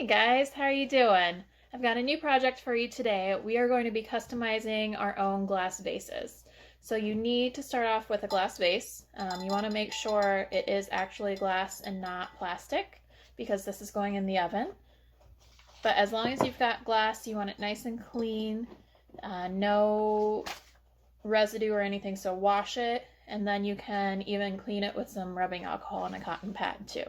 Hey guys, how are you doing? I've got a new project for you today. We are going to be customizing our own glass vases. So you need to start off with a glass vase. You want to make sure it is actually glass and not plastic because this is going in the oven. But as long as you've got glass, you want it nice and clean, no residue or anything, so wash it, and then you can even clean it with some rubbing alcohol and a cotton pad too.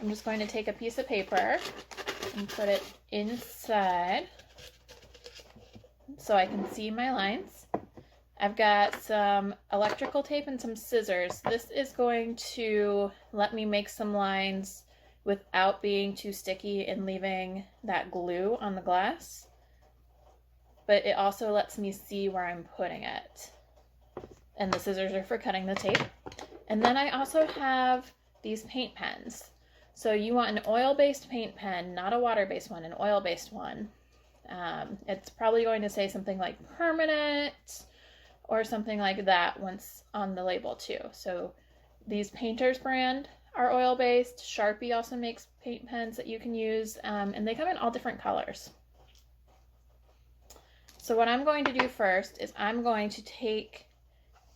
I'm just going to take a piece of paper and put it inside so I can see my lines. I've got some electrical tape and some scissors. This is going to let me make some lines without being too sticky and leaving that glue on the glass. But it also lets me see where I'm putting it. And the scissors are for cutting the tape. And then I also have these paint pens. So you want an oil-based paint pen, not a water-based one, an oil-based one. It's probably going to say something like permanent or something like that once on the label too. So these Painter's brand are oil-based. Sharpie also makes paint pens that you can use, and they come in all different colors. So what I'm going to do first is I'm going to take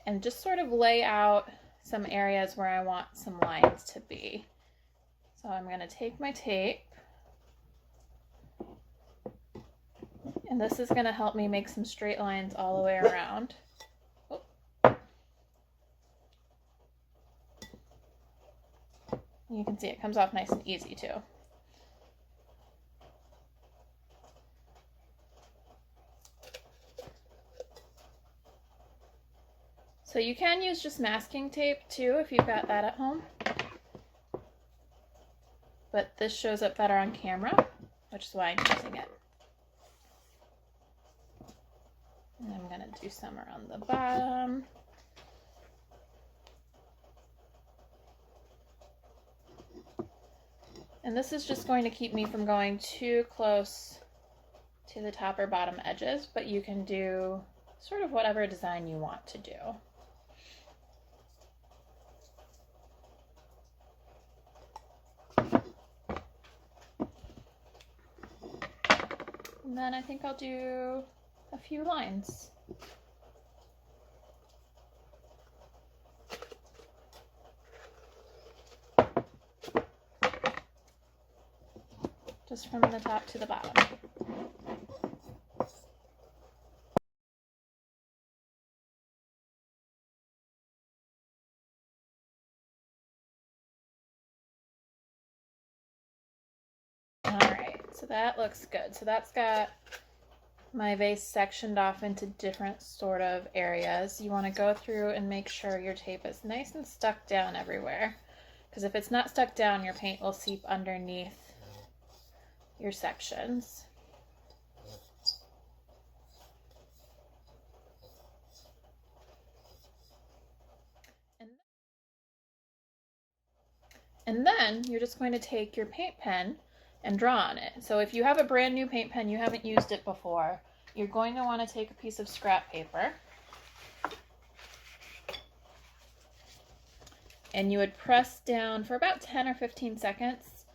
and just sort of lay out some areas where I want some lines to be. So I'm going to take my tape, and this is going to help me make some straight lines all the way around. Oh. You can see it comes off nice and easy too. So you can use just masking tape too if you've got that at home. But this shows up better on camera, which is why I'm using it. And I'm going to do some around the bottom. And this is just going to keep me from going too close to the top or bottom edges, but you can do sort of whatever design you want to do. And then I think I'll do a few lines. Just from the top to the bottom. Alright, so that looks good. So that's got my vase sectioned off into different sort of areas. You want to go through and make sure your tape is nice and stuck down everywhere. Because if it's not stuck down, your paint will seep underneath your sections. And then you're just going to take your paint pen and draw on it. So if you have a brand new paint pen, you haven't used it before, you're going to want to take a piece of scrap paper and you would press down for about 10 or 15 seconds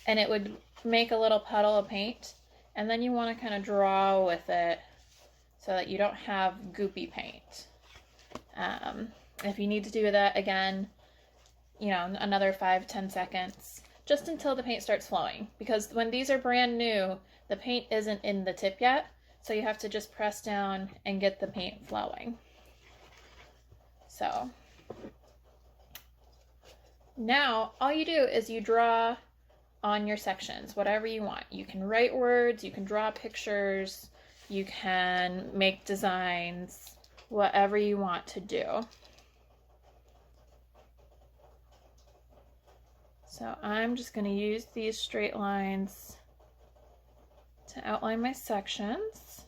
and it would make a little puddle of paint, and then you want to kind of draw with it so that you don't have goopy paint. If you need to do that again, you know, another 5-10 seconds, just until the paint starts flowing, because when these are brand new, the paint isn't in the tip yet, so you have to just press down and get the paint flowing. So now all you do is you draw on your sections, whatever you want. You can write words, you can draw pictures, you can make designs, whatever you want to do. So I'm just going to use these straight lines to outline my sections.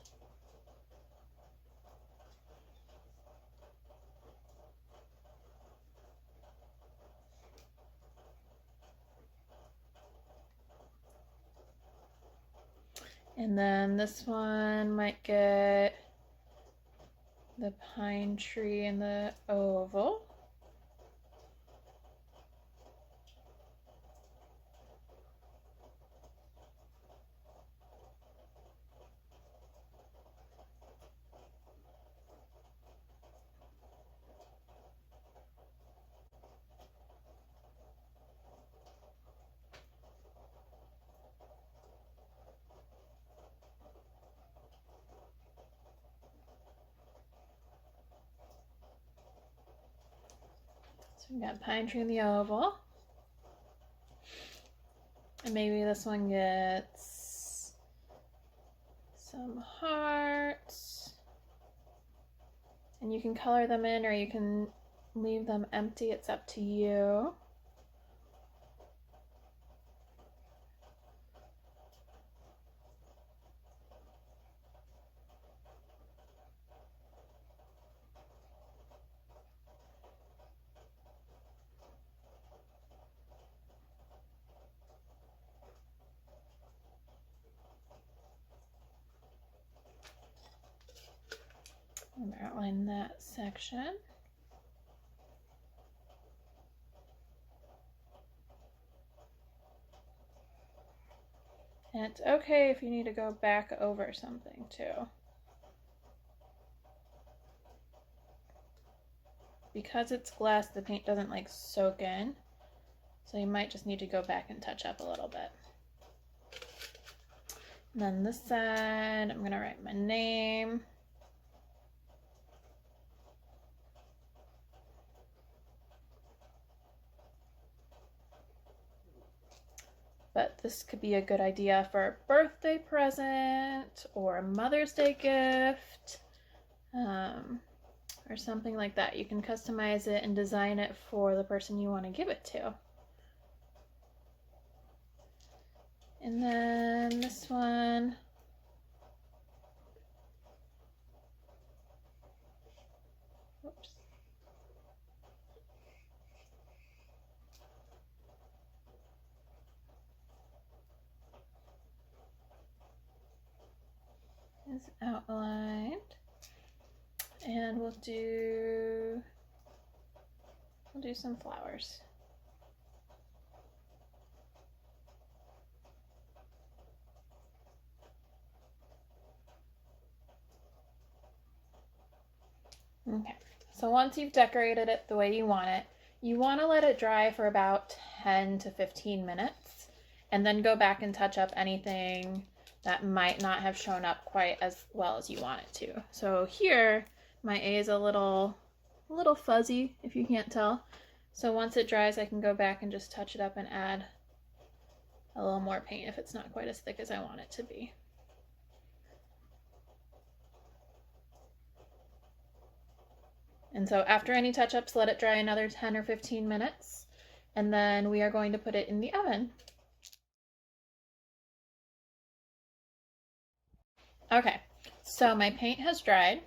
And then this one might get the pine tree and the oval. So we got pine tree in the oval. And maybe this one gets some hearts. And you can color them in or you can leave them empty. It's up to you. I'm gonna outline that section. And it's okay if you need to go back over something too. Because it's glass, the paint doesn't like soak in. So you might just need to go back and touch up a little bit. And then this side, I'm gonna write my name. But this could be a good idea for a birthday present or a Mother's Day gift, or something like that. You can customize it and design it for the person you want to give it to. And then this one, whoops. Is outlined, and we'll do some flowers. Okay, so once you've decorated it the way you want it, you want to let it dry for about 10 to 15 minutes and then go back and touch up anything that might not have shown up quite as well as you want it to. So here, my A is a little fuzzy, if you can't tell. So once it dries, I can go back and just touch it up and add a little more paint if it's not quite as thick as I want it to be. And so after any touch-ups, let it dry another 10 or 15 minutes, and then we are going to put it in the oven. Okay, so my paint has dried.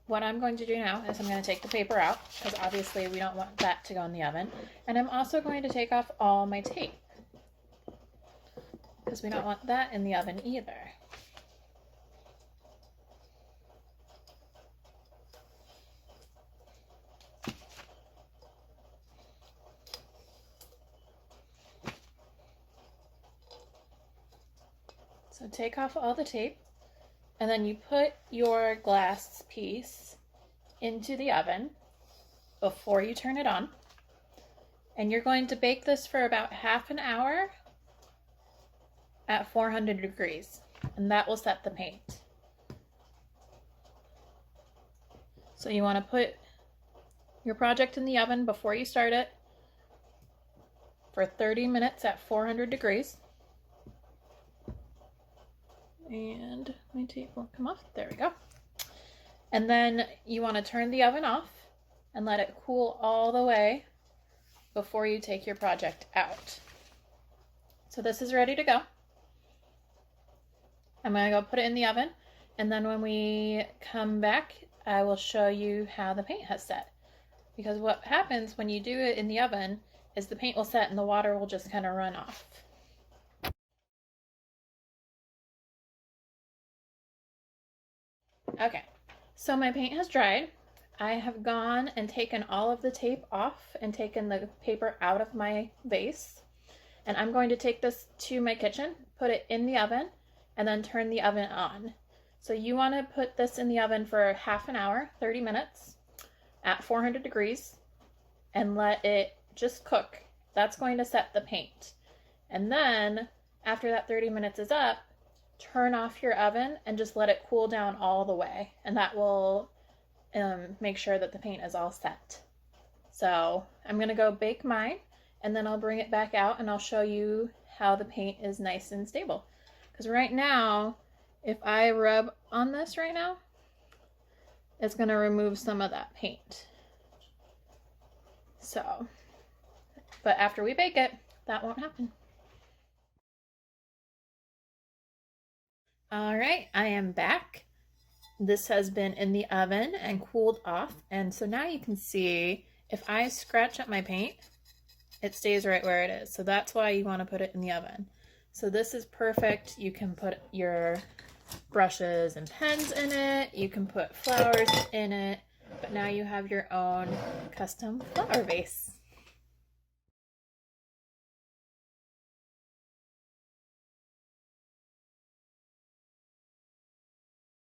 What I'm going to do now is I'm going to take the paper out, because obviously we don't want that to go in the oven. And I'm also going to take off all my tape, because we don't want that in the oven either. So take off all the tape, and then you put your glass piece into the oven before you turn it on. And you're going to bake this for about half an hour at 400 degrees, and that will set the paint. So you want to put your project in the oven before you start it for 30 minutes at 400 degrees. And my tape won't come off. There we go. And then you want to turn the oven off and let it cool all the way before you take your project out. So this is ready to go. I'm going to go put it in the oven, and then when we come back, I will show you how the paint has set. Because what happens when you do it in the oven is the paint will set and the water will just kind of run off. Okay, so my paint has dried. I have gone and taken all of the tape off and taken the paper out of my vase. And I'm going to take this to my kitchen, put it in the oven, and then turn the oven on. So you want to put this in the oven for half an hour, 30 minutes, at 400 degrees, and let it just cook. That's going to set the paint. And then, after that 30 minutes is up, turn off your oven and just let it cool down all the way. And that will make sure that the paint is all set. So I'm gonna go bake mine, and then I'll bring it back out and I'll show you how the paint is nice and stable. Because right now, if I rub on this right now, it's gonna remove some of that paint. So, but after we bake it, that won't happen. All right, I am back. This has been in the oven and cooled off. And so now you can see if I scratch up my paint, it stays right where it is. So that's why you want to put it in the oven. So this is perfect. You can put your brushes and pens in it. You can put flowers in it. But now you have your own custom flower vase.